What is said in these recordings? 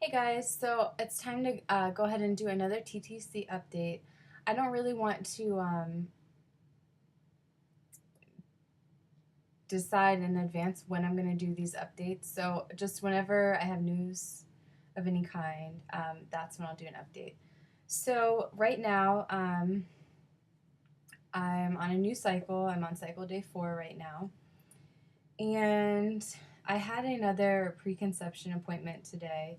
Hey guys, so it's time to go ahead and do another TTC update. I don't really want to decide in advance when I'm going to do these updates, so just whenever I have news of any kind, that's when I'll do an update. So right now, I'm on a new cycle. I'm on cycle day 4 right now, and I had another preconception appointment today.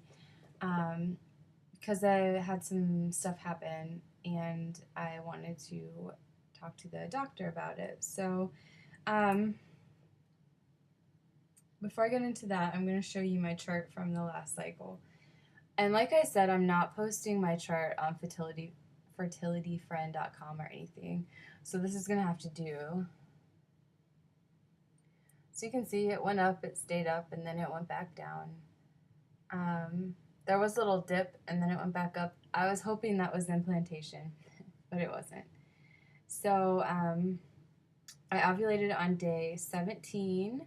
Because I had some stuff happen and I wanted to talk to the doctor about it. So, um, before I get into that, I'm going to show you my chart from the last cycle. And like I said, I'm not posting my chart on fertilityfriend.com or anything. So this is going to have to do. So you can see it went up, it stayed up, and then it went back down. There was a little dip, and then it went back up. I was hoping that was implantation, but it wasn't. So I ovulated on day 17,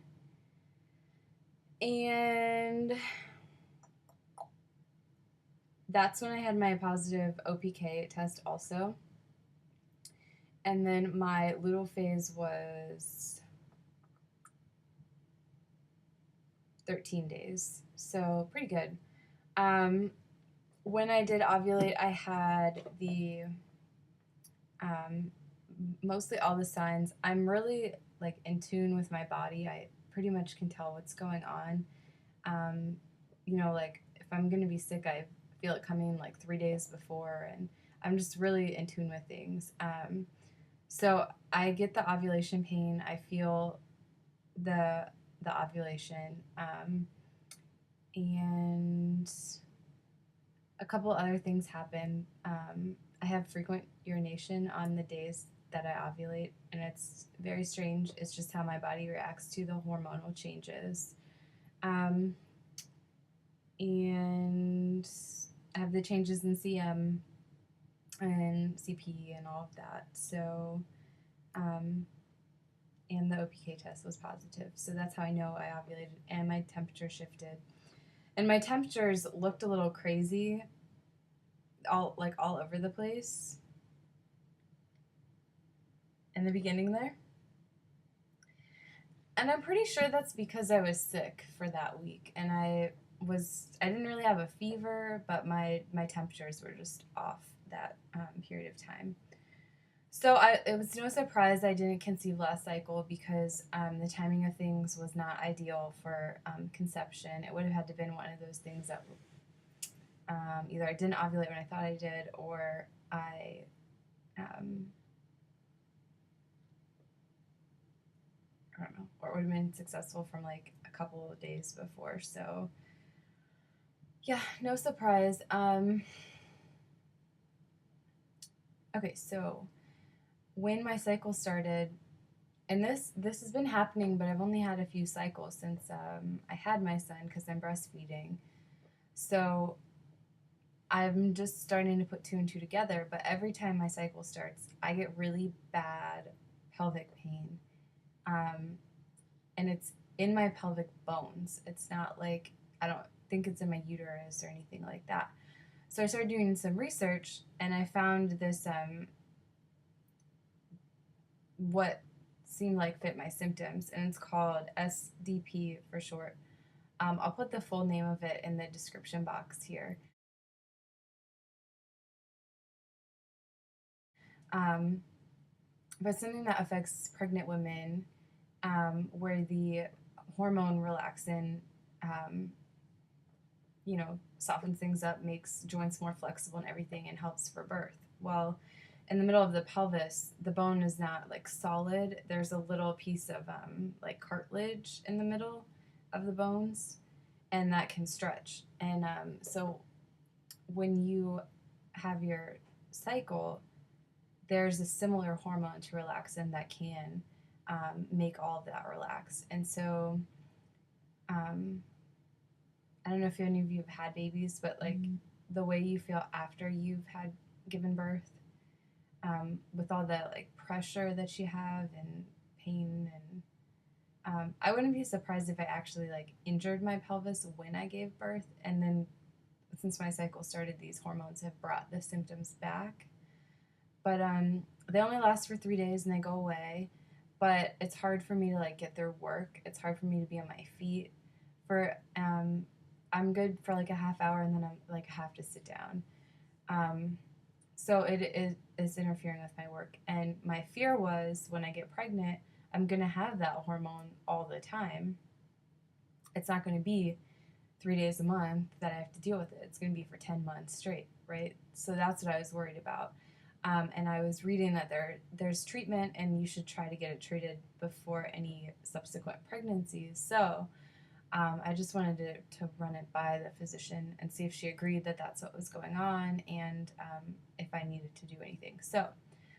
and that's when I had my positive OPK test also. And then my luteal phase was 13 days, so pretty good. When I did ovulate, I had the mostly all the signs. I'm really like in tune with my body. I pretty much can tell what's going on. Um, like if I'm gonna be sick, I feel it coming like 3 days before, and I'm just really in tune with things. So I get the ovulation pain. I feel the the ovulation, and a couple other things happen. I have frequent urination on the days that I ovulate, and it's very strange. It's just how my body reacts to the hormonal changes. Um, and I have the changes in CM and CP and all of that. So, um, and the OPK test was positive. So that's how I know I ovulated, and my temperature shifted. And my temperatures looked a little crazy, all over the place in the beginning there. And I'm pretty sure that's because I was sick for that week, and I didn't really have a fever, but my temperatures were just off that period of time. So it was no surprise I didn't conceive last cycle because the timing of things was not ideal for conception. It would have had to been one of those things that either I didn't ovulate when I thought I did, or um, I don't know, or it would have been successful from like a couple of days before. So yeah, no surprise. Okay, so when my cycle started, and this has been happening, but I've only had a few cycles since I had my son because I'm breastfeeding. So I'm just starting to put two and two together. But every time my cycle starts, I get really bad pelvic pain, and it's in my pelvic bones. It's not like I don't think it's in my uterus or anything like that. So I started doing some research, and I found this what seemed like fit my symptoms, and it's called SDP for short. I'll put the full name of it in the description box here. Um, but something that affects pregnant women, where the hormone relaxin, um, softens things up, makes joints more flexible and everything, and helps for birth. Well, in the middle of the pelvis, the bone is not like solid. There's a little piece of like cartilage in the middle of the bones, and that can stretch. And so when you have your cycle, there's a similar hormone to relaxin that can make all of that relax. And so um, I don't know if any of you have had babies, but like the way you feel after you've had given birth, with all the like pressure that you have and pain, and I wouldn't be surprised if I actually like injured my pelvis when I gave birth, and then since my cycle started, these hormones have brought the symptoms back. But they only last for 3 days and they go away. But it's hard for me to like get through work. It's hard for me to be on my feet. For I'm good for like a half hour and then I'm like have to sit down. Um, so is interfering with my work. And my fear was when I get pregnant, I'm gonna have that hormone all the time. It's not gonna be 3 days a month that I have to deal with it. It's going to be for 10 months straight, right? So that's what I was worried about. And I was reading that there's treatment and you should try to get it treated before any subsequent pregnancies. So I just wanted to run it by the physician and see if she agreed that that's what was going on and if I needed to do anything. So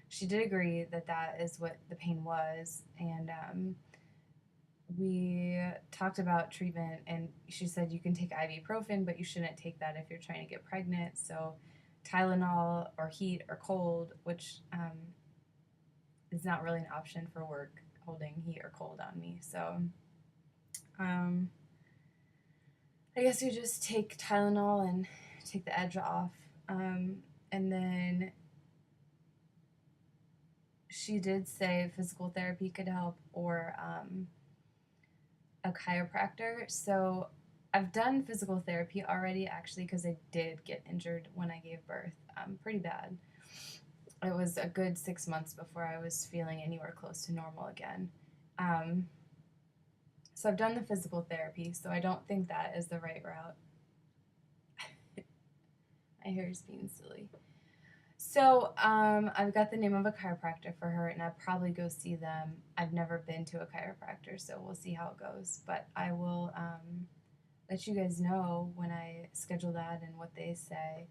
she did agree that that is what the pain was. And we talked about treatment, and she said you can take ibuprofen, but you shouldn't take that if you're trying to get pregnant. So Tylenol or heat or cold, which is not really an option for work, holding heat or cold on me. So I guess you just take Tylenol and take the edge off. And then she did say physical therapy could help, or a chiropractor. So I've done physical therapy already, actually, because I did get injured when I gave birth, pretty bad. It was a good 6 months before I was feeling anywhere close to normal again. So I've done the physical therapy, so I don't think that is the right route. My hair is being silly. So I've got the name of a chiropractor for her, and I'll probably go see them. I've never been to a chiropractor, so we'll see how it goes. But I will let you guys know when I schedule that and what they say.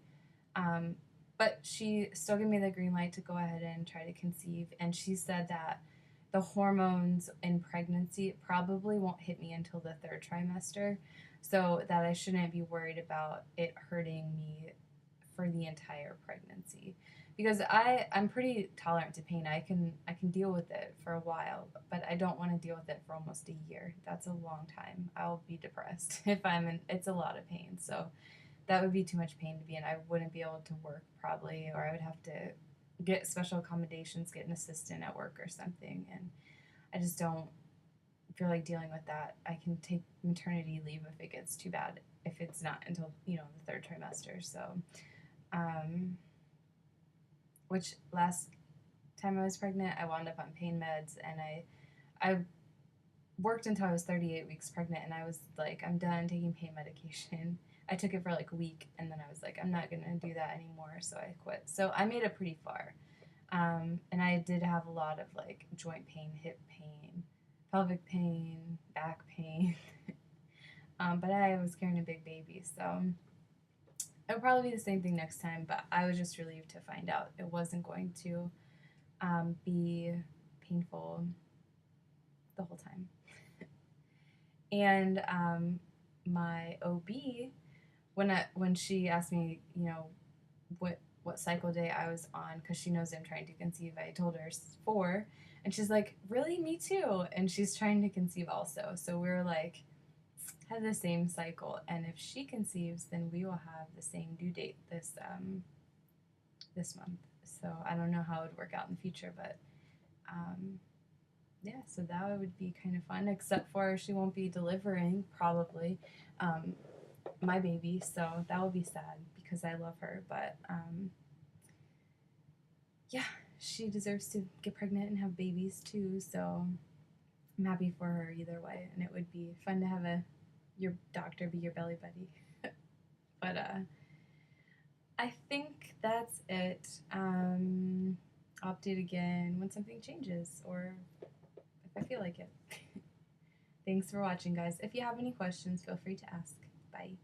But she still gave me the green light to go ahead and try to conceive, and she said that the hormones in pregnancy probably won't hit me until the 3rd trimester, so that I shouldn't be worried about it hurting me for the entire pregnancy, because I'm pretty tolerant to pain. I can deal with it for a while, but I don't want to deal with it for almost a year. That's a long time. I'll be depressed if I'm in. It's a lot of pain, so that would be too much pain to be in. I wouldn't be able to work probably, or I would have to get special accommodations, get an assistant at work or something, and I just don't feel like dealing with that. I can take maternity leave if it gets too bad, if it's not until the 3rd trimester. So which last time I was pregnant, I wound up on pain meds, and I worked until I was 38 weeks pregnant, and I was like, I'm done taking pain medication. I took it for like a week, and then I was like, I'm not gonna do that anymore, so I quit. So I made it pretty far, and I did have a lot of like joint pain, hip pain, pelvic pain, back pain, but I was carrying a big baby, so it'll probably be the same thing next time. But I was just relieved to find out it wasn't going to be painful the whole time. And my OB, when she asked me, what cycle day I was on, because she knows I'm trying to conceive, I told her 4, and she's like, really, me too, and she's trying to conceive also. So we're like, have the same cycle, and if she conceives, then we will have the same due date this month. So I don't know how it would work out in the future, but yeah, so that would be kind of fun, except for she won't be delivering probably my baby, so that will be sad because I love her. But yeah, she deserves to get pregnant and have babies too, so I'm happy for her either way, and it would be fun to have your doctor be your belly buddy. But I think that's it. I'll update again when something changes, or if I feel like it. Thanks for watching, guys. If you have any questions, feel free to ask. Bye.